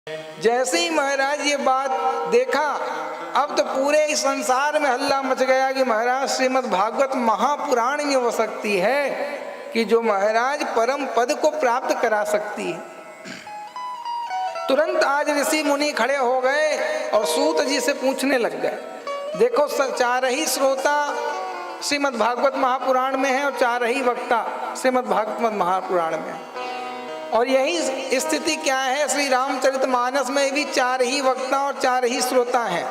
जैसे ही महाराज ये बात देखा, अब तो पूरे इस संसार में हल्ला मच गया कि महाराज श्रीमद् भागवत महापुराण में वो शक्ति है कि जो महाराज परम पद को प्राप्त करा सकती है। तुरंत आज ऋषि मुनि खड़े हो गए और सूत जी से पूछने लग गए। देखो, चार ही श्रोता श्रीमद् भागवत महापुराण में है और चार ही वक्ता श्रीमद् भागवत महापुराण में है। और यही स्थिति क्या है, श्री रामचरितमानस में भी चार ही वक्ता और चार ही श्रोता हैं।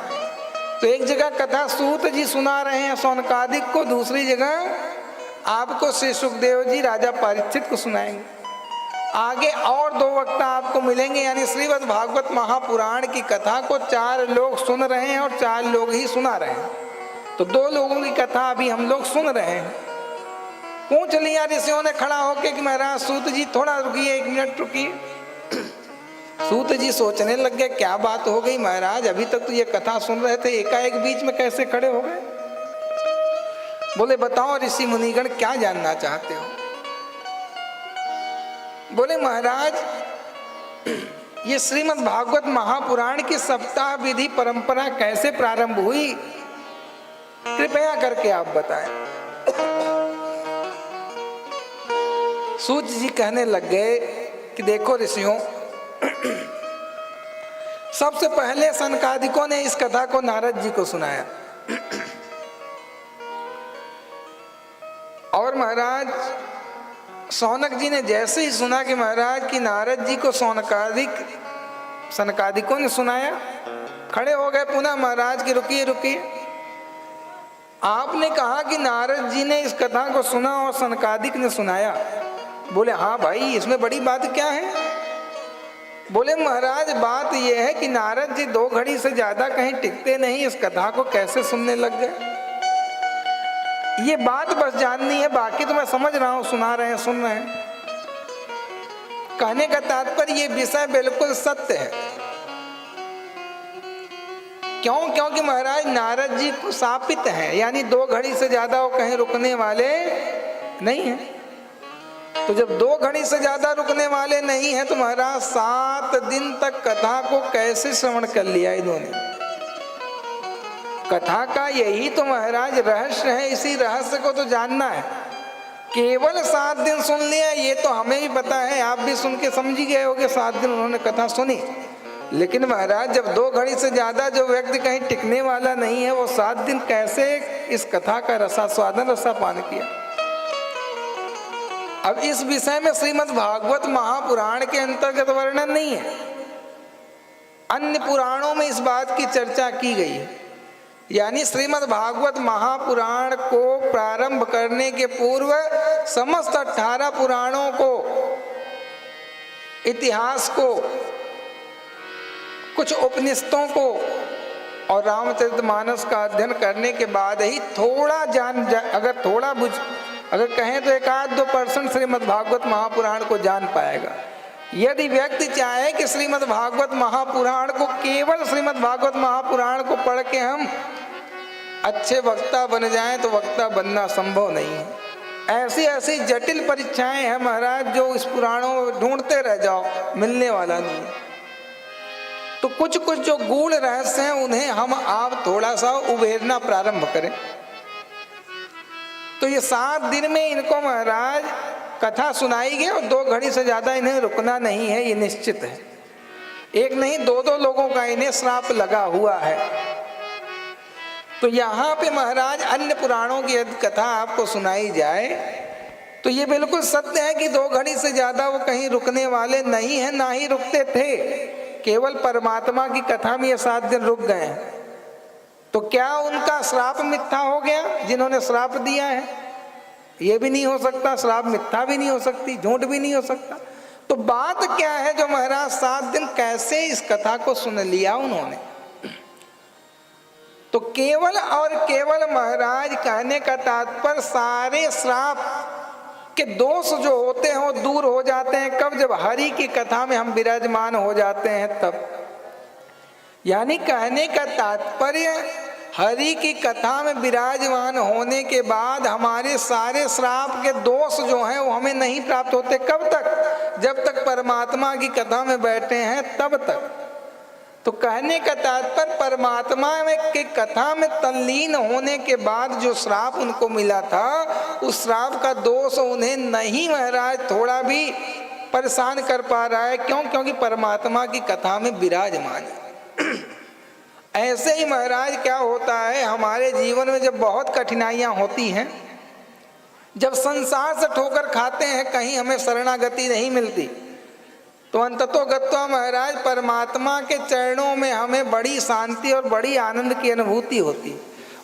तो एक जगह कथा सूत जी सुना रहे हैं शौनकादिक को, दूसरी जगह आपको श्री सुखदेव जी राजा परीक्षित को सुनाएंगे। आगे और दो वक्ता आपको मिलेंगे, यानी श्रीमद् भागवत महापुराण की कथा को चार लोग सुन रहे हैं और चार लोग ही सुना रहे हैं। तो दो लोगों की कथा अभी हम लोग सुन रहे हैं। पूछ लिया ऋषियों ने खड़ा होकर कि महाराज सूत जी थोड़ा रुकिए, 1 मिनट रुकिए। सूत जी सोचने लग गए क्या बात हो गई महाराज, अभी तक तो ये कथा सुन रहे थे, एकाएक बीच में कैसे खड़े हो गए। बोले बताओ ऋषि मुनिगण क्या जानना चाहते हो। बोले महाराज ये श्रीमद् भागवत महापुराण की सप्ताह विधि परंपरा कैसे प्रारंभ हुई, कृपया करके आप बताएं। सूत जी कहने लग गए कि देखो ऋषियों, सबसे पहले सनकादिकों ने इस कथा को नारद जी को सुनाया और महाराज सौनक जी ने जैसे ही सुना कि महाराज की नारद जी को सनकादिकों ने सुनाया, खड़े हो गए पुनः महाराज की रुकिए रुकिए, आपने कहा कि नारद जी ने इस कथा को सुना और सनकादिक ने सुनाया। बोले हाँ भाई, इसमें बड़ी बात क्या है। बोले महाराज बात यह है कि नारद जी 2 घड़ी से ज्यादा कहीं टिकते नहीं, इस कथा को कैसे सुनने लग गए, ये बात बस जाननी है, बाकी तो मैं समझ रहा हूं, सुना रहे हैं सुन रहे हैं। कहने का तात्पर्य ये विषय बिल्कुल सत्य है। क्यों? क्योंकि महाराज नारद जी को शापित है, यानी 2 घड़ी से ज्यादा वो कहीं रुकने वाले नहीं है। तो जब 2 घड़ी से ज्यादा रुकने वाले नहीं है तो महाराज 7 दिन तक कथा को कैसे श्रवण कर लिया इन्होंने। कथा का यही तो महाराज रहस्य है, इसी रहस्य को तो जानना है। केवल 7 दिन सुन लिया ये तो हमें भी पता है, आप भी सुन के समझ ही गए होगे, 7 दिन उन्होंने कथा सुनी। लेकिन महाराज जब 2 घड़ी से ज्यादा जो व्यक्ति कहीं टिकने वाला नहीं है, वो 7 दिन कैसे इस कथा का रसास्वादन रसापान किया। अब इस विषय में श्रीमद् भागवत महापुराण के अंतर्गत वर्णन नहीं है, अन्य पुराणों में इस बात की चर्चा की गई है। यानी श्रीमद् भागवत महापुराण को प्रारंभ करने के पूर्व समस्त 18 पुराणों को, इतिहास को, कुछ उपनिषदों को और रामचरितमानस का अध्ययन करने के बाद ही थोड़ा अगर कहें तो 1-2% श्रीमद् भागवत महापुराण को जान पाएगा। यदि व्यक्ति चाहे कि श्रीमद् भागवत महापुराण को, केवल श्रीमद् भागवत महापुराण को पढ़ के हम अच्छे वक्ता बन जाएं, तो वक्ता बनना संभव नहीं है। ऐसी ऐसी जटिल परीक्षाएं हैं महाराज, जो इस पुराणों में ढूंढते रह जाओ, मिलने वाला नहीं है। तो कुछ कुछ जो गूढ़ रहस्य हैं उन्हें हम आप थोड़ा सा उबेरना प्रारंभ करें। तो ये 7 दिन में इनको महाराज कथा सुनाई गई और 2 घड़ी से ज्यादा इन्हें रुकना नहीं है, ये निश्चित है। एक नहीं 2-2 लोगों का इन्हें श्राप लगा हुआ है। तो यहाँ पे महाराज अन्य पुराणों की यदि कथा आपको सुनाई जाए तो ये बिल्कुल सत्य है कि 2 घड़ी से ज्यादा वो कहीं रुकने वाले नहीं है, ना ही रुकते थे। केवल परमात्मा की कथा में ये 7 दिन रुक गए हैं। तो क्या उनका श्राप मिथ्या हो गया जिन्होंने श्राप दिया है? ये भी नहीं हो सकता, श्राप मिथ्या भी नहीं हो सकती, झूठ भी नहीं हो सकता। तो बात क्या है जो महाराज 7 दिन कैसे इस कथा को सुन लिया उन्होंने? तो केवल और केवल महाराज कहने का तात्पर्य सारे श्राप के दोष जो होते हैं वो दूर हो जाते हैं। कब? जब हरि की कथा में हम विराजमान हो जाते हैं तब। यानी कहने का तात्पर्य हरि की कथा में विराजमान होने के बाद हमारे सारे श्राप के दोष जो हैं वो हमें नहीं प्राप्त होते। कब तक? जब तक परमात्मा की कथा में बैठे हैं तब तक। तो कहने का तात्पर्य परमात्मा में के कथा में तल्लीन होने के बाद जो श्राप उनको मिला था, उस श्राप का दोष उन्हें नहीं महाराज थोड़ा भी परेशान कर पा रहा है। क्यों? क्योंकि परमात्मा की कथा में विराजमान है। ऐसे ही महाराज क्या होता है हमारे जीवन में, जब बहुत कठिनाइयां होती हैं, जब संसार से ठोकर खाते हैं, कहीं हमें शरणागति नहीं मिलती, तो अंततो गत्वा महाराज परमात्मा के चरणों में हमें बड़ी शांति और बड़ी आनंद की अनुभूति होती।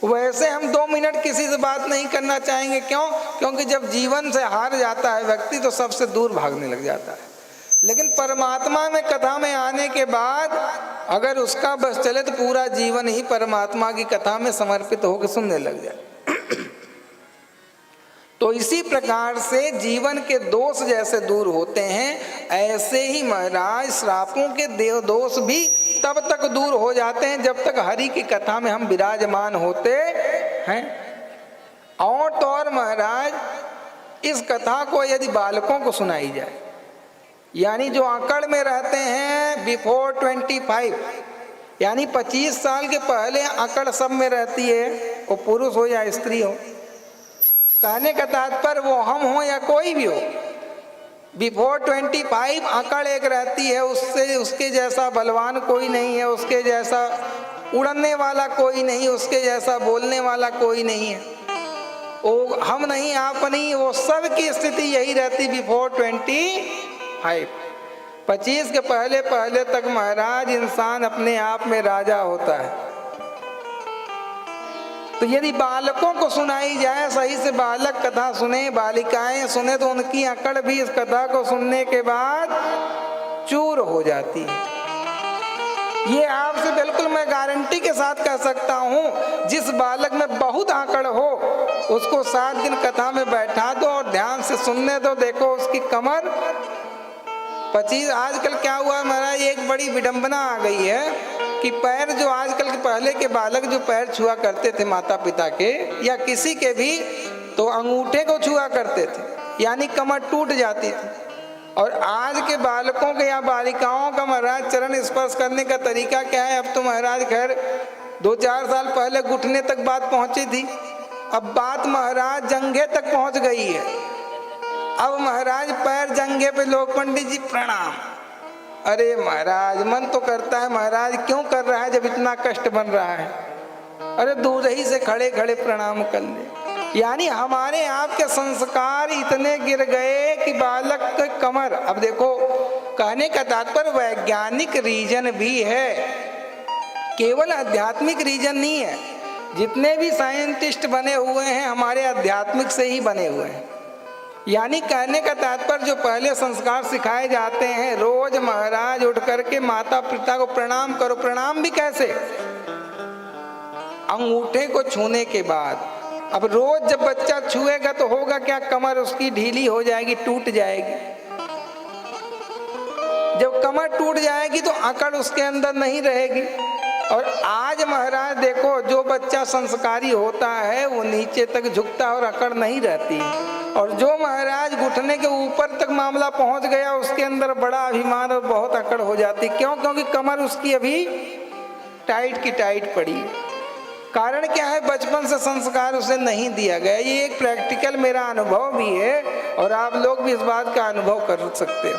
वैसे हम 2 मिनट किसी से बात नहीं करना चाहेंगे। क्यों? क्योंकि जब जीवन से हार जाता है व्यक्ति तो सबसे दूर भागने लग जाता है। लेकिन परमात्मा में कथा में आने के बाद अगर उसका बस चले तो पूरा जीवन ही परमात्मा की कथा में समर्पित होकर सुनने लग जाए। तो इसी प्रकार से जीवन के दोष जैसे दूर होते हैं, ऐसे ही महाराज श्रापों के देव दोष भी तब तक दूर हो जाते हैं जब तक हरि की कथा में हम विराजमान होते हैं। और तो और महाराज इस कथा को यदि बालकों को सुनाई जाए, यानी जो अकड़ में रहते हैं बिफोर 25, यानी 25 साल के पहले अकड़ सब में रहती है, वो पुरुष हो या स्त्री हो। कहने का तात्पर्य वो हम हो या कोई भी हो, बिफोर 25 अकड़ एक रहती है, उससे उसके जैसा बलवान कोई नहीं है, उसके जैसा उड़ने वाला कोई नहीं, उसके जैसा बोलने वाला कोई नहीं है, वो हम नहीं आप नहीं, वो सब की स्थिति यही रहती बिफोर 25। 25 के पहले पहले तक महाराज इंसान अपने आप में राजा होता है। तो यदि बालकों को सुनाई जाए, सही से बालक कथा सुने, बालिकाएं सुने, तो उनकी अकड़ भी इस कथा को सुनने के बाद चूर हो जाती है। ये आपसे बिल्कुल मैं गारंटी के साथ कह सकता हूँ, जिस बालक में बहुत आकड़ हो उसको 7 दिन कथा में बैठा दो और ध्यान से सुनने दो, देखो उसकी कमर 25। आजकल क्या हुआ महाराज, एक बड़ी विडंबना आ गई है कि पैर जो आजकल के पहले के बालक जो पैर छुआ करते थे माता पिता के या किसी के भी, तो अंगूठे को छुआ करते थे, यानी कमर टूट जाती थी। और आज के बालकों के या बालिकाओं का महाराज चरण स्पर्श करने का तरीका क्या है? अब तो महाराज खैर 2-4 साल पहले घुटने तक बात पहुंची थी, अब बात महाराज जंघे तक पहुंच गई है। अब महाराज पैर जंघे पे लोग, पंडित जी प्रणाम। अरे महाराज मन तो करता है महाराज क्यों कर रहा है जब इतना कष्ट बन रहा है, अरे दूर ही से खड़े खड़े प्रणाम कर ले। यानी हमारे आपके संस्कार इतने गिर गए कि बालक के कमर, अब देखो कहने का तात्पर्य वैज्ञानिक रीजन भी है, केवल आध्यात्मिक रीजन नहीं है। जितने भी साइंटिस्ट बने हुए हैं हमारे आध्यात्मिक से ही बने हुए हैं। यानी कहने का तात्पर्य जो पहले संस्कार सिखाए जाते हैं, रोज महाराज उठ करके माता पिता को प्रणाम करो। प्रणाम भी कैसे? अंगूठे को छूने के बाद। अब रोज जब बच्चा छुएगा तो होगा क्या, कमर उसकी ढीली हो जाएगी, टूट जाएगी। जब कमर टूट जाएगी तो अकड़ उसके अंदर नहीं रहेगी। और आज महाराज देखो जो बच्चा संस्कारी होता है वो नीचे तक झुकता और अकड़ नहीं रहती, और जो महाराज घुटने के ऊपर तक मामला पहुंच गया उसके अंदर बड़ा अभिमान और बहुत अकड़ हो जाती। क्यों? क्योंकि कमर उसकी अभी टाइट की टाइट पड़ी है। कारण क्या है? बचपन से संस्कार उसे नहीं दिया गया। ये एक प्रैक्टिकल मेरा अनुभव भी है और आप लोग भी इस बात का अनुभव कर सकते हो।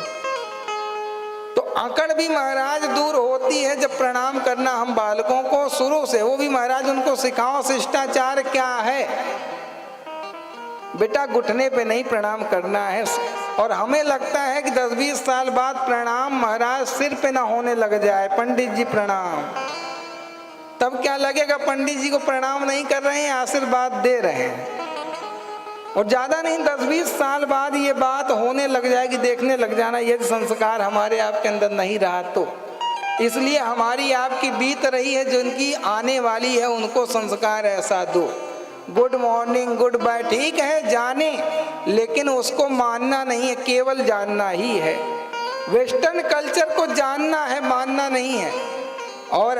तो अकड़ भी महाराज दूर होती है जब प्रणाम करना हम बालकों को शुरू से, वो भी महाराज उनको सिखाओ शिष्टाचार क्या है। बेटा घुटने पे नहीं प्रणाम करना है। और हमें लगता है कि 10-20 साल बाद प्रणाम महाराज सिर पे ना होने लग जाए, पंडित जी प्रणाम, तब क्या लगेगा पंडित जी को प्रणाम नहीं कर रहे हैं, आशीर्वाद दे रहे हैं। और ज्यादा नहीं 10-20 साल बाद ये बात होने लग जाएगी, देखने लग जाना, यदि संस्कार हमारे आपके अंदर नहीं रहा तो। इसलिए हमारी आपकी बीत रही है, जो इनकी आने वाली है उनको संस्कार ऐसा दो। गुड मॉर्निंग, गुड बाय ठीक है जाने, लेकिन उसको मानना नहीं है, केवल जानना ही है। वेस्टर्न कल्चर को जानना है, मानना नहीं है। और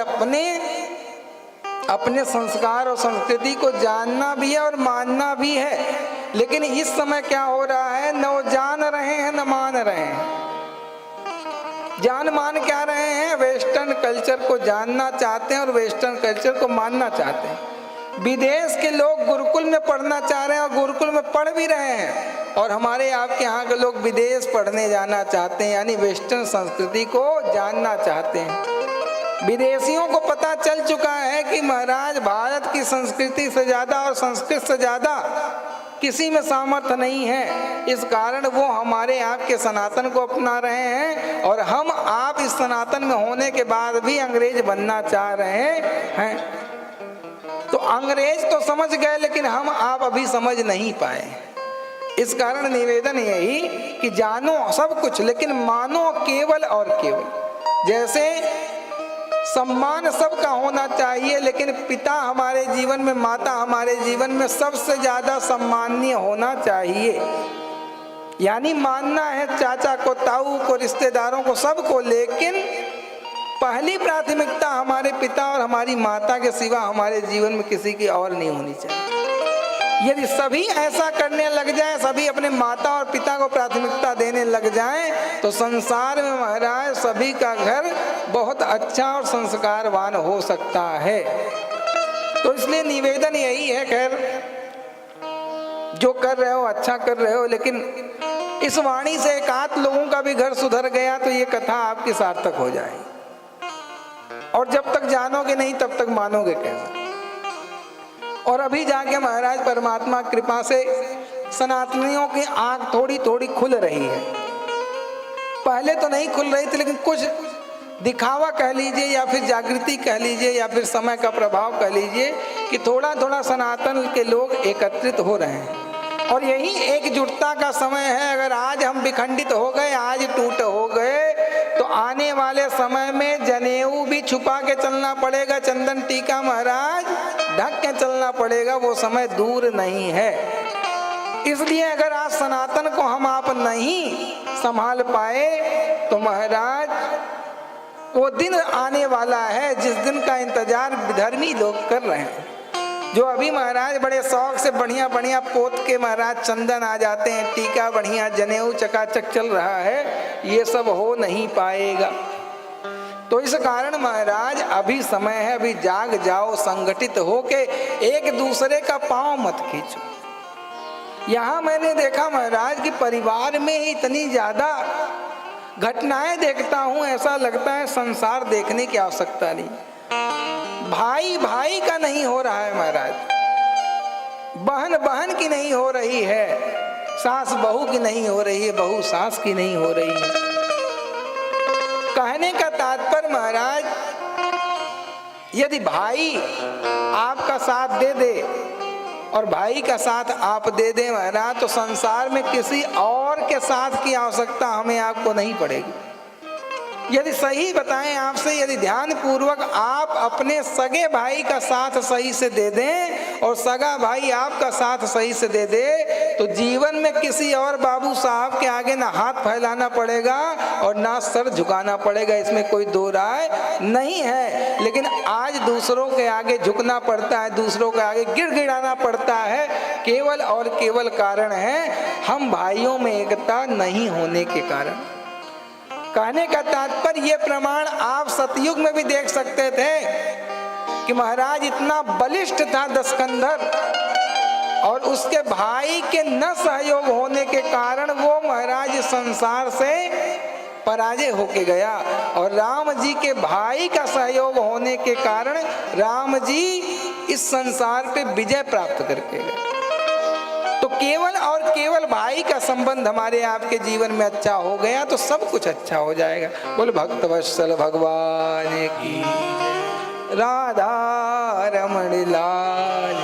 अपने संस्कार और संस्कृति को जानना भी है और मानना भी है। लेकिन इस समय क्या हो रहा है, न वो जान रहे हैं न मान रहे हैं। जान मान क्या रहे हैं? वेस्टर्न कल्चर को जानना चाहते हैं और वेस्टर्न कल्चर को मानना चाहते हैं। विदेश के लोग गुरुकुल में पढ़ना चाह रहे हैं और गुरुकुल में पढ़ भी रहे हैं, और हमारे आपके यहाँ के लोग विदेश पढ़ने जाना चाहते हैं, यानी वेस्टर्न संस्कृति को जानना चाहते हैं। विदेशियों को पता चल चुका है कि महाराज भारत की संस्कृति से ज़्यादा और संस्कृत से ज़्यादा किसी में सामर्थ्य नहीं है। इस कारण वो हमारे आपके सनातन को अपना रहे हैं, और हम आप इस सनातन में होने के बाद भी अंग्रेज बनना चाह रहे हैं। तो अंग्रेज तो समझ गए, लेकिन हम आप अभी समझ नहीं पाए। इस कारण निवेदन यही कि जानो सब कुछ लेकिन मानो केवल और केवल। जैसे सम्मान सबका होना चाहिए, लेकिन पिता हमारे जीवन में, माता हमारे जीवन में सबसे ज्यादा सम्माननीय होना चाहिए। यानी मानना है चाचा को, ताऊ को, रिश्तेदारों को, सबको, लेकिन पहली प्राथमिकता हमारे पिता और हमारी माता के सिवा हमारे जीवन में किसी की और नहीं होनी चाहिए। यदि सभी ऐसा करने लग जाए, सभी अपने माता और पिता को प्राथमिकता देने लग जाएं, तो संसार में महाराज सभी का घर बहुत अच्छा और संस्कारवान हो सकता है। तो इसलिए निवेदन यही है, खैर जो कर रहे हो अच्छा कर रहे हो, लेकिन इस वाणी से एक आध लोगों का भी घर सुधर गया तो ये कथा आपकी सार्थक हो जाएगी। और जब तक जानोगे नहीं तब तक मानोगे कैसे। और अभी जाके महाराज परमात्मा कृपा से सनातनियों की आंख थोड़ी थोड़ी खुल रही है। पहले तो नहीं खुल रही थी, लेकिन कुछ दिखावा कह लीजिए या फिर जागृति कह लीजिए या फिर समय का प्रभाव कह लीजिए कि थोड़ा थोड़ा सनातन के लोग एकत्रित हो रहे हैं। और यही एकजुटता का समय है। अगर आज हम विखंडित हो गए, आज टूट हो गए, तो आने वाले समय में जनेऊ भी छुपा के चलना पड़ेगा, चंदन टीका महाराज ढक के चलना पड़ेगा, वो समय दूर नहीं है। इसलिए अगर आज सनातन को हम आप नहीं संभाल पाए तो महाराज वो दिन आने वाला है जिस दिन का इंतजार विधर्मी लोग कर रहे हैं। जो अभी महाराज बड़े शौक से बढ़िया बढ़िया पोत के महाराज चंदन आ जाते हैं, टीका बढ़िया, जनेऊ चकाचक चल रहा है, ये सब हो नहीं पाएगा। तो इस कारण महाराज अभी समय है, अभी जाग जाओ, संगठित होके एक दूसरे का पांव मत खींचो। यहाँ मैंने देखा महाराज कि परिवार में ही इतनी ज्यादा घटनाएं देखता हूँ, ऐसा लगता है संसार देखने की आवश्यकता नहीं। भाई भाई का नहीं हो रहा है महाराज, बहन बहन की नहीं हो रही है, सास बहू की नहीं हो रही है, बहू सास की नहीं हो रही है। कहने का तात्पर्य महाराज, यदि भाई आपका साथ दे दे और भाई का साथ आप दे दे महाराज, तो संसार में किसी और के साथ की आवश्यकता हमें आपको नहीं पड़ेगी। यदि सही बताएं आपसे, यदि ध्यान पूर्वक आप अपने सगे भाई का साथ सही से दे दें और सगा भाई आपका साथ सही से दे दे, तो जीवन में किसी और बाबू साहब के आगे ना हाथ फैलाना पड़ेगा और ना सर झुकाना पड़ेगा, इसमें कोई दो राय नहीं है। लेकिन आज दूसरों के आगे झुकना पड़ता है, दूसरों के आगे गिड़गिड़ाना पड़ता है, केवल और केवल कारण है हम भाइयों में एकता नहीं होने के कारण। कहने का तात्पर्य ये प्रमाण आप सतयुग में भी देख सकते थे कि महाराज इतना बलिष्ठ था दशकंधर, और उसके भाई के न सहयोग होने के कारण वो महाराज संसार से पराजय होके गया, और राम जी के भाई का सहयोग होने के कारण राम जी इस संसार पे विजय प्राप्त करके गए। तो केवल और केवल भाई का संबंध हमारे आपके जीवन में अच्छा हो गया तो सब कुछ अच्छा हो जाएगा। बोल भक्तवत्सल भगवान की, राधा रमण लाल।